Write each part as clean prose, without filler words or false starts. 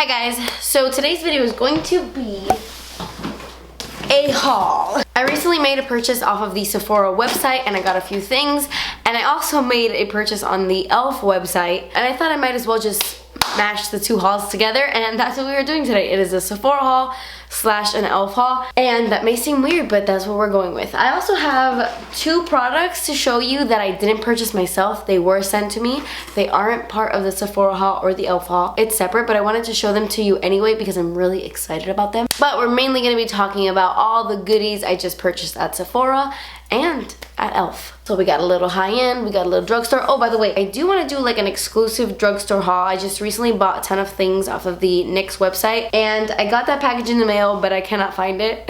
Hi guys, so today's video is going to be a haul. I recently made a purchase off of the Sephora website and I got a few things, and I also made a purchase on the E.l.f. website, and I thought I might as well just mash the two hauls together, and that's what we are doing today. It is a Sephora haul slash an E.l.f. haul, and that may seem weird, but that's what we're going with. I also have two products to show you that I didn't purchase myself. They were sent to me. They aren't part of the Sephora haul or the E.l.f. haul. It's separate, but I wanted to show them to you anyway because I'm really excited about them. But we're mainly going to be talking about all the goodies I just purchased at Sephora and at E.l.f. So we got a little high-end, we got a little drugstore. Oh, by the way, I do want to do like an exclusive drugstore haul. I just recently bought a ton of things off of the NYX website, and I got that package in the mail, but I cannot find it.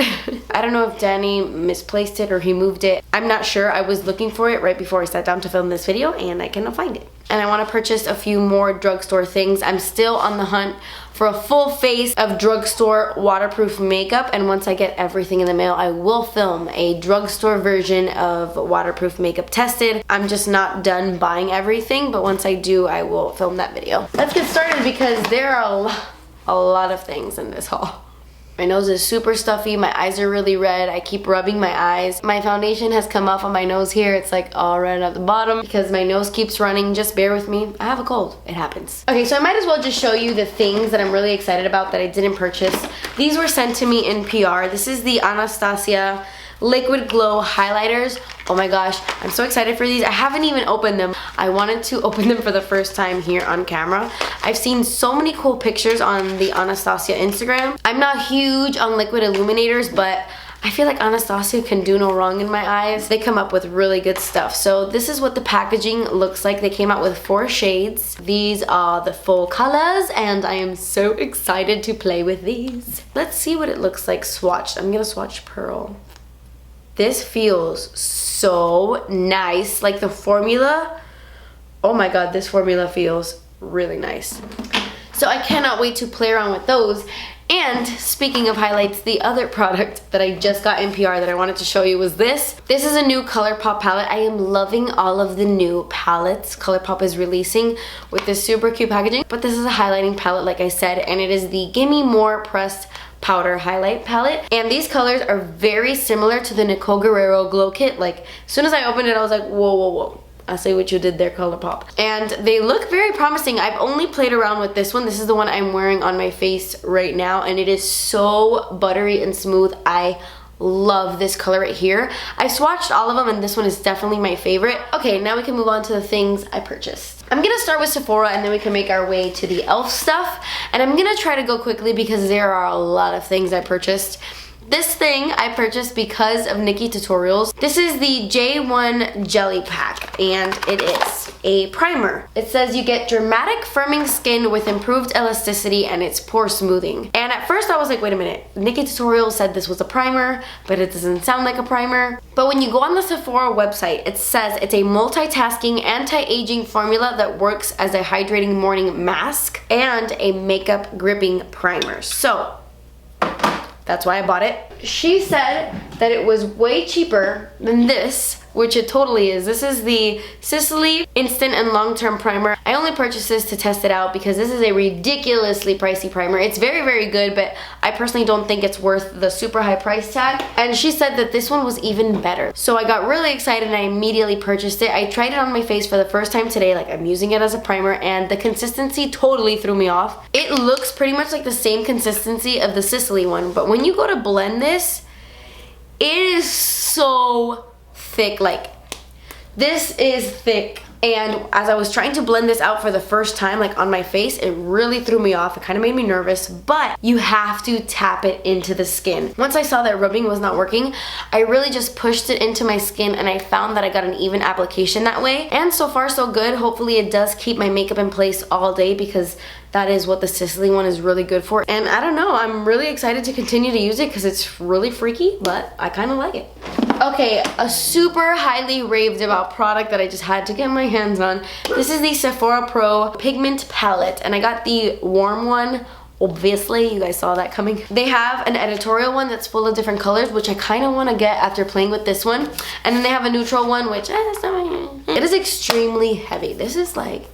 I don't know if Danny misplaced it or he moved it. I'm not sure. I was looking for it right before I sat down to film this video, and I cannot find it. And I want to purchase a few more drugstore things. I'm still on the hunt for a full face of drugstore waterproof makeup, and once I get everything in the mail, I will film a drugstore version of waterproof makeup tested. I'm just not done buying everything, but once I do, I will film that video. Let's get started because there are a lot of things in this haul. My nose is super stuffy, my eyes are really red, I keep rubbing my eyes. My foundation has come off on my nose here, it's like all red at the bottom because my nose keeps running. Just bear with me, I have a cold, it happens. Okay, so I might as well just show you the things that I'm really excited about that I didn't purchase. These were sent to me in PR. This is the Anastasia Liquid Glow Highlighters. Oh my gosh, I'm so excited for these. I haven't even opened them. I wanted to open them for the first time here on camera. I've seen so many cool pictures on the Anastasia Instagram. I'm not huge on liquid illuminators, but I feel like Anastasia can do no wrong in my eyes. They come up with really good stuff. So this is what the packaging looks like. They came out with 4 shades. These are the full colors, and I am so excited to play with these. Let's see what it looks like swatched. I'm gonna swatch Pearl. This feels so nice. Like the formula, oh my god, this formula feels really nice. So I cannot wait to play around with those. And speaking of highlights, the other product that I just got in PR that I wanted to show you was this. This is a new Colourpop palette. I am loving all of the new palettes Colourpop is releasing with this super cute packaging. But this is a highlighting palette, like I said, and it is the Gimme More Pressed Powder Highlight Palette, and these colors are very similar to the Nicole Guerrero Glow Kit. Like, as soon as I opened it, I was like, whoa, whoa, whoa. I see what you did there, Colourpop. And they look very promising. I've only played around with this one. This is the one I'm wearing on my face right now, and it is so buttery and smooth. I love this color right here. I swatched all of them, and this one is definitely my favorite. Okay, now we can move on to the things I purchased. I'm gonna start with Sephora, and then we can make our way to the E.l.f. stuff. And I'm gonna try to go quickly because there are a lot of things I purchased. This thing I purchased because of Nikki Tutorials. This is the J.One Jelly Pack, and it is a primer. It says you get dramatic firming skin with improved elasticity and it's pore smoothing. And at first I was like, wait a minute, Nikki Tutorials said this was a primer, but it doesn't sound like a primer. But when you go on the Sephora website, it says it's a multitasking anti-aging formula that works as a hydrating morning mask and a makeup gripping primer. So that's why I bought it. She said that it was way cheaper than this, which it totally is. This is the Sicily Instant and Long-Term Primer. I only purchased this to test it out because this is a ridiculously pricey primer. It's very, very good, but I personally don't think it's worth the super high price tag. And she said that this one was even better. So I got really excited and I immediately purchased it. I tried it on my face for the first time today, like I'm using it as a primer, and the consistency totally threw me off. It looks pretty much like the same consistency of the Sicily one, but when you go to blend this, it is so thick. Like, this is thick, and as I was trying to blend this out for the first time, like on my face, it really threw me off. It kind of made me nervous, but you have to tap it into the skin. Once I saw that rubbing was not working, I really just pushed it into my skin, and I found that I got an even application that way, and so far so good. Hopefully it does keep my makeup in place all day because that is what the Sicily one is really good for. And I don't know, I'm really excited to continue to use it because it's really freaky, but I kind of like it. Okay, a super highly raved about product that I just had to get my hands on. This is the Sephora Pro Pigment Palette, and I got the warm one Obviously, you guys saw that coming. They have an editorial one that's full of different colors, which I kind of want to get after playing with this one. And then they have a neutral one, which it is extremely heavy. This is like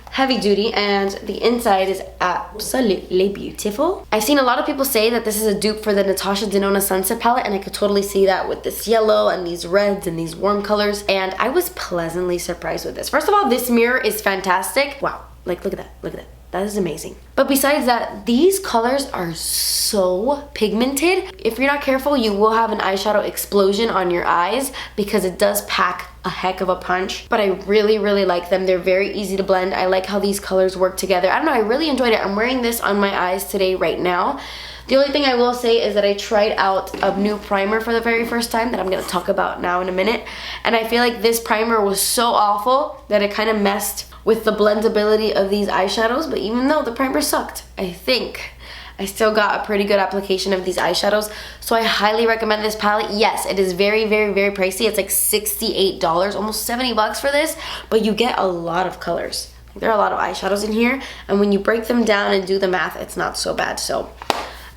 heavy duty, and the inside is absolutely beautiful. I've seen a lot of people say that this is a dupe for the Natasha Denona Sunset palette, and I could totally see that with this yellow and these reds and these warm colors, and I was pleasantly surprised with this. First of all, this mirror is fantastic. Wow, like look at that, look at that. That is amazing. But besides that, these colors are so pigmented. If you're not careful, you will have an eyeshadow explosion on your eyes because it does pack a heck of a punch. But I really, really like them. They're very easy to blend. I like how these colors work together. I don't know, I really enjoyed it. I'm wearing this on my eyes today right now. The only thing I will say is that I tried out a new primer for the very first time that I'm going to talk about now in a minute. And I feel like this primer was so awful that it kind of messed with the blendability of these eyeshadows. But even though the primer sucked, I think I still got a pretty good application of these eyeshadows. So I highly recommend this palette. Yes, it is very, very, very pricey. It's like $68, almost 70 bucks for this. But you get a lot of colors. There are a lot of eyeshadows in here. And when you break them down and do the math, it's not so bad. So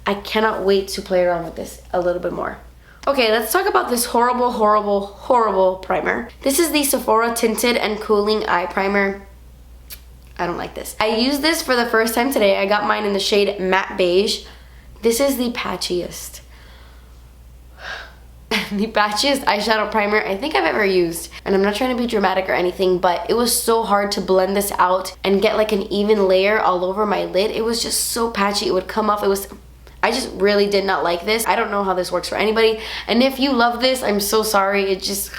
I cannot wait to play around with this a little bit more. Okay, let's talk about this horrible, horrible, horrible primer. This is the Sephora Tinted and Cooling Eye Primer. I don't like this. I used this for the first time today. I got mine in the shade Matte Beige. This is the patchiest. The patchiest eyeshadow primer I think I've ever used. And I'm not trying to be dramatic or anything, but it was so hard to blend this out and get like an even layer all over my lid. It was just so patchy. It would come off. I just really did not like this. I don't know how this works for anybody. And if you love this, I'm so sorry. It just...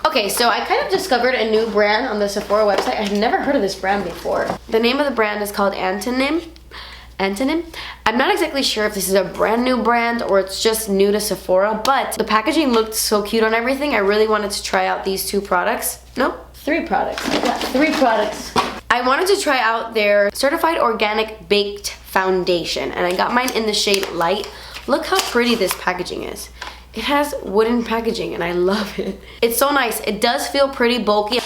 Okay, so I kind of discovered a new brand on the Sephora website. I had never heard of this brand before. The name of the brand is called Antonym. I'm not exactly sure if this is a brand new brand or it's just new to Sephora, but the packaging looked so cute on everything. I really wanted to try out these 2 products. No, 3 products. I got 3 products. I wanted to try out their Certified Organic Baked Foundation, and I got mine in the shade Light. Look how pretty this packaging is. It has wooden packaging and I love it. It's so nice. It does feel pretty bulky,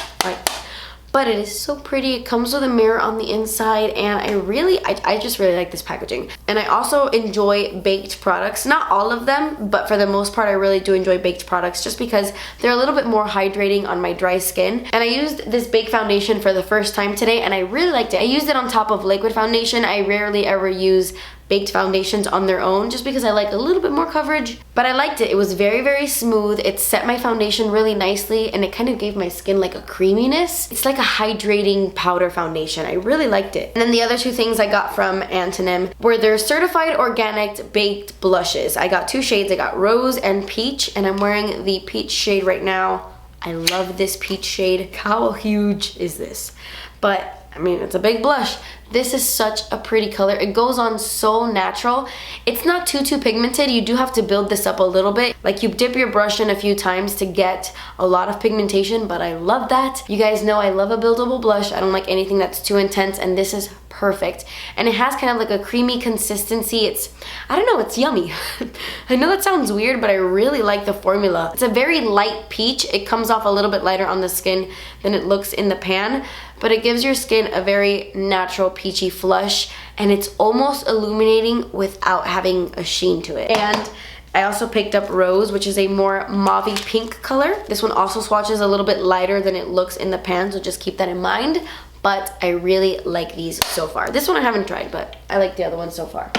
but it is so pretty. It comes with a mirror on the inside, and I just really like this packaging. And I also enjoy baked products. Not all of them, but for the most part I really do enjoy baked products just because they're a little bit more hydrating on my dry skin. And I used this baked foundation for the first time today and I really liked it. I used it on top of liquid foundation. I rarely ever use baked foundations on their own just because I like a little bit more coverage, but I liked it. It was very, very smooth. It set my foundation really nicely and it kind of gave my skin like a creaminess. It's like a hydrating powder foundation. I really liked it. And then the other 2 things I got from Antonym were their Certified Organic Baked Blushes. I got 2 shades. I got Rose and Peach, and I'm wearing the Peach shade right now. I love this peach shade. How huge is this? But I mean, it's a big blush. This is such a pretty color. It goes on so natural. It's not too pigmented. You do have to build this up a little bit. Like you dip your brush in a few times to get a lot of pigmentation, but I love that. You guys know I love a buildable blush. I don't like anything that's too intense, and this is perfect. And it has kind of like a creamy consistency. I don't know, it's yummy. I know that sounds weird, but I really like the formula. It's a very light peach. It comes off a little bit lighter on the skin than it looks in the pan, but it gives your skin a very natural peachy flush, and it's almost illuminating without having a sheen to it. And I also picked up Rose, which is a more mauve pink color. This one also swatches a little bit lighter than it looks in the pan, so just keep that in mind. But I really like these so far. This one I haven't tried, but I like the other one so far.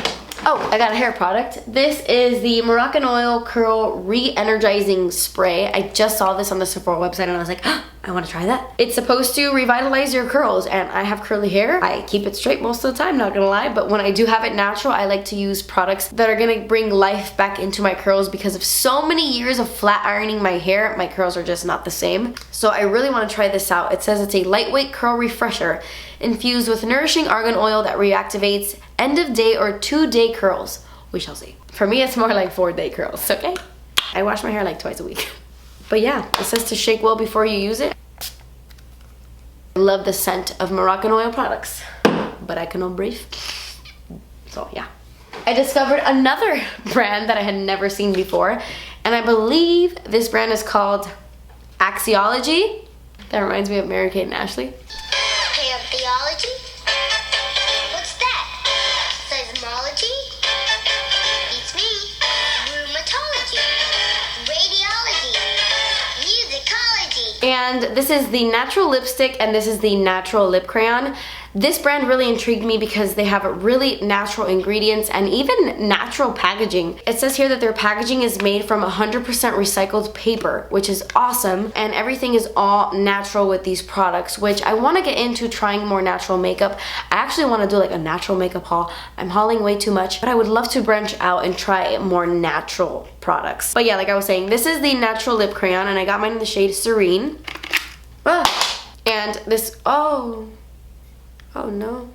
Oh, I got a hair product. This is the Moroccan Oil Curl Re-Energizing Spray. I just saw this on the Sephora website and I was like, oh, I want to try that. It's supposed to revitalize your curls, and I have curly hair. I keep it straight most of the time, not gonna lie, but when I do have it natural, I like to use products that are gonna bring life back into my curls because of so many years of flat ironing my hair, my curls are just not the same. So I really want to try this out. It says it's a lightweight curl refresher infused with nourishing argan oil that reactivates end of day or 2-day curls. We shall see. For me, it's more like 4-day curls, okay? I wash my hair like twice a week. But yeah, it says to shake well before you use it. I love the scent of Moroccan oil products, but I cannot breathe. So yeah. I discovered another brand that I had never seen before, and I believe this brand is called Axiology. That reminds me of Mary-Kate and Ashley. Axiology? What's that? And this is the natural lipstick and this is the natural lip crayon. This brand really intrigued me because they have really natural ingredients and even natural packaging. It says here that their packaging is made from 100% recycled paper, which is awesome. And everything is all natural with these products, which I want to get into trying more natural makeup. I actually want to do like a natural makeup haul. I'm hauling way too much, but I would love to branch out and try more natural products. But yeah, like I was saying, this is the natural lip crayon and I got mine in the shade Serene. And this, oh no,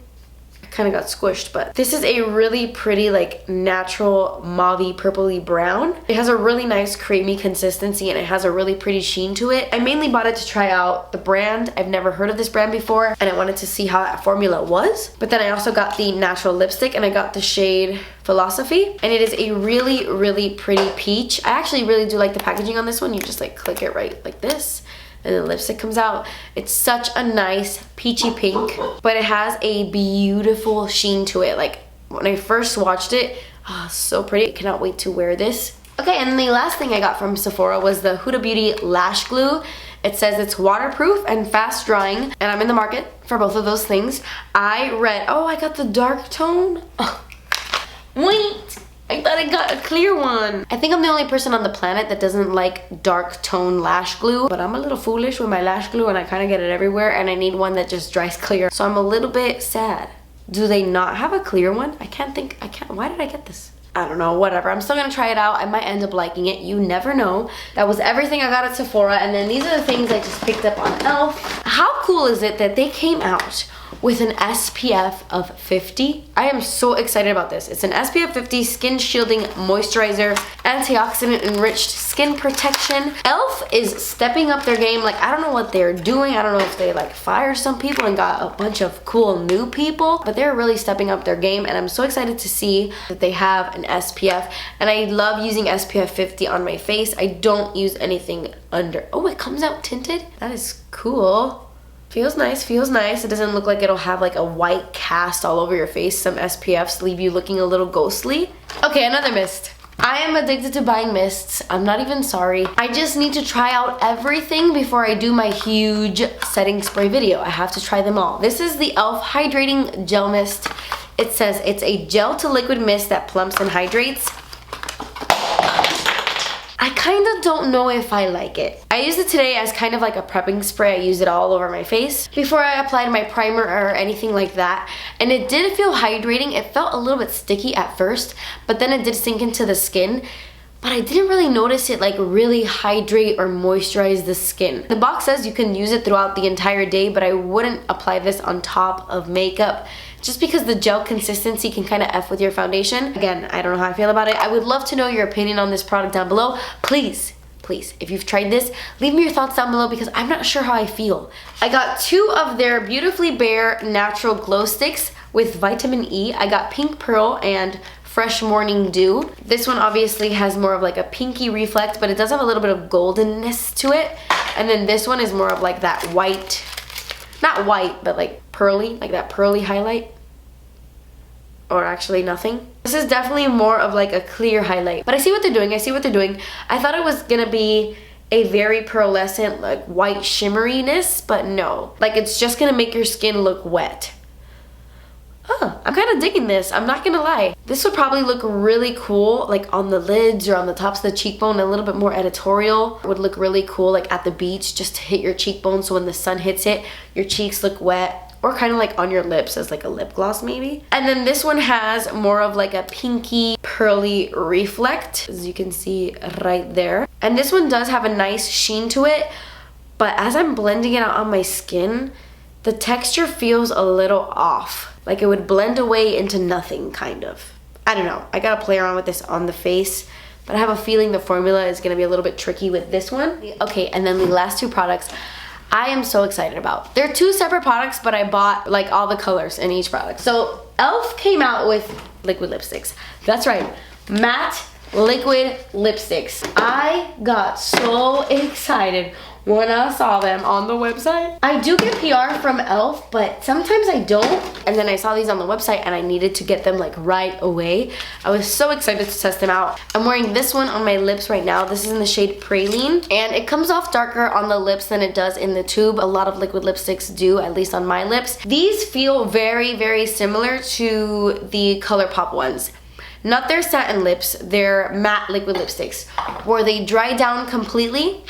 I kind of got squished, but this is a really pretty like natural mauvey purpley brown. It has a really nice creamy consistency and it has a really pretty sheen to it. I mainly bought it to try out the brand. I've never heard of this brand before and I wanted to see how that formula was. But then I also got the natural lipstick and I got the shade Philosophy, and it is a really, really pretty peach. I actually really do like the packaging on this one. You just like click it right like this and the lipstick comes out. It's such a nice peachy pink, but it has a beautiful sheen to it. Like when I first swatched it, so pretty. I cannot wait to wear this. Okay, and the last thing I got from Sephora was the Huda Beauty Lash Glue. It says it's waterproof and fast drying, and I'm in the market for both of those things. I got the dark tone. Wait, I thought I got a clear one. I think I'm the only person on the planet that doesn't like dark tone lash glue, but I'm a little foolish with my lash glue and I kind of get it everywhere and I need one that just dries clear. So I'm a little bit sad. Do they not have a clear one? Why did I get this? I don't know, whatever. I'm still gonna try it out. I might end up liking it. You never know. That was everything I got at Sephora, and then these are the things I just picked up on E.l.f. How cool is it that they came out with an SPF of 50? I am so excited about this. It's an SPF 50 skin shielding moisturizer, antioxidant enriched skin protection. E.l.f. is stepping up their game. Like, I don't know what they're doing. I don't know if they like fired some people and got a bunch of cool new people, but they're really stepping up their game, and I'm so excited to see that they have an SPF. And I love using SPF 50 on my face. I don't use anything under. Oh, it comes out tinted? That is cool. Feels nice, feels nice. It doesn't look like it'll have like a white cast all over your face. Some SPFs leave you looking a little ghostly. Okay, another mist. I am addicted to buying mists. I'm not even sorry. I just need to try out everything before I do my huge setting spray video. I have to try them all. This is the E.l.f. Hydrating Gel Mist. It says it's a gel to liquid mist that plumps and hydrates. I kind of don't know if I like it. I used it today as kind of like a prepping spray. I used it all over my face before I applied my primer or anything like that. And it did feel hydrating. It felt a little bit sticky at first, but then it did sink into the skin. But I didn't really notice it like really hydrate or moisturize the skin. The box says you can use it throughout the entire day, but I wouldn't apply this on top of makeup just because the gel consistency can kind of F with your foundation. Again, I don't know how I feel about it. I would love to know your opinion on this product down below. Please, if you've tried this, leave me your thoughts down below because I'm not sure how I feel. I got 2 of their Beautifully Bare Natural Glow Sticks with vitamin E. I got Pink Pearl and Fresh Morning Dew. This one obviously has more of like a pinky reflect, but it does have a little bit of goldenness to it. And then this one is more of like that white, not white, but like pearly, like that pearly highlight. Or actually nothing. This is definitely more of like a clear highlight. But I see what they're doing, I thought it was gonna be a very pearlescent, like white shimmeriness, but no. Like it's just gonna make your skin look wet. I'm kind of digging this, I'm not gonna lie. This would probably look really cool like on the lids or on the tops of the cheekbone, a little bit more editorial. It would look really cool like at the beach, just to hit your cheekbone so when the sun hits it, your cheeks look wet. Or kind of like on your lips as like a lip gloss maybe. And then this one has more of like a pinky pearly reflect, as you can see right there. And this one does have a nice sheen to it, but as I'm blending it out on my skin, the texture feels a little off. Like it would blend away into nothing, kind of. I don't know, I gotta play around with this on the face, but I have a feeling the formula is gonna be a little bit tricky with this one. Okay, and then the last 2 products I am so excited about. They're 2 separate products, but I bought like all the colors in each product. So E.l.f. came out with liquid lipsticks. That's right, matte liquid lipsticks. I got so excited when I saw them on the website. I do get PR from e.l.f, but sometimes I don't. And then I saw these on the website and I needed to get them like right away. I was so excited to test them out. I'm wearing this one on my lips right now. This is in the shade Praline, and it comes off darker on the lips than it does in the tube. A lot of liquid lipsticks do, at least on my lips. These feel very, very similar to the Colourpop ones. Not their satin lips, they're matte liquid lipsticks, where they dry down completely.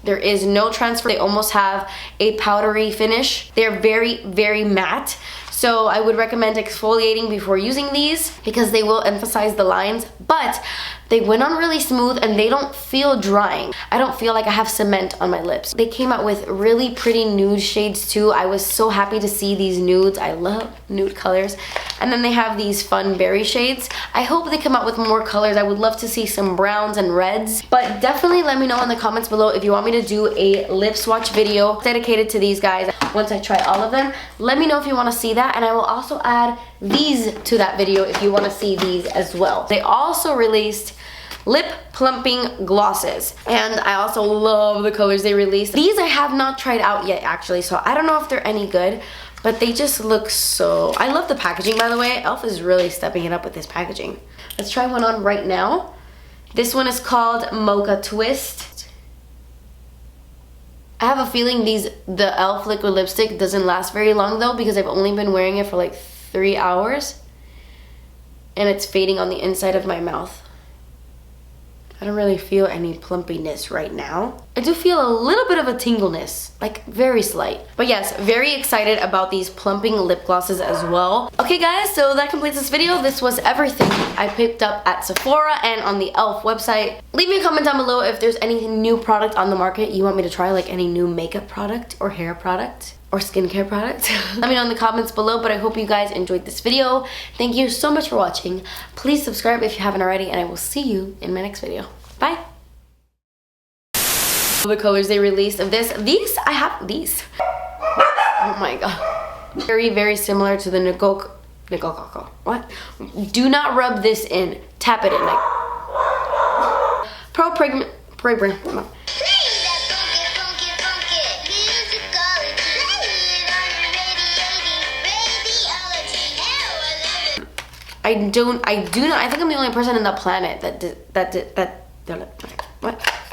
There is no transfer. They almost have a powdery finish. They're very, very matte. So I would recommend exfoliating before using these because they will emphasize the lines, but they went on really smooth and they don't feel drying. I don't feel like I have cement on my lips. They came out with really pretty nude shades too. I was so happy to see these nudes. I love nude colors. And then they have these fun berry shades. I hope they come out with more colors. I would love to see some browns and reds, but definitely let me know in the comments below if you want me to do a lip swatch video dedicated to these guys once I try all of them. Let me know if you want to see that, and I will also add these to that video if you want to see these as well. They also released lip plumping glosses, and I also love the colors they released. These I have not tried out yet actually, so I don't know if they're any good, but they just look so... I love the packaging, by the way. e.l.f. is really stepping it up with this packaging. Let's try one on right now. This one is called Mocha Twist. I have a feeling the e.l.f. liquid lipstick doesn't last very long though, because I've only been wearing it for like 3 hours and it's fading on the inside of my mouth. I don't really feel any plumpiness right now. I do feel a little bit of a tingleness, like very slight. But yes, very excited about these plumping lip glosses as well. Okay guys, so that completes this video. This was everything I picked up at Sephora and on the e.l.f. website. Leave me a comment down below if there's any new product on the market you want me to try, like any new makeup product or hair product or skincare product. Let me know in the comments below, but I hope you guys enjoyed this video. Thank you so much for watching. Please subscribe if you haven't already, and I will see you in my next video. Bye. The colors they released of this. I have these. Oh my god. Very, very similar to the Nicole what? Do not rub this in. Tap it in like. Pigment. I think I'm the only person on the planet that what?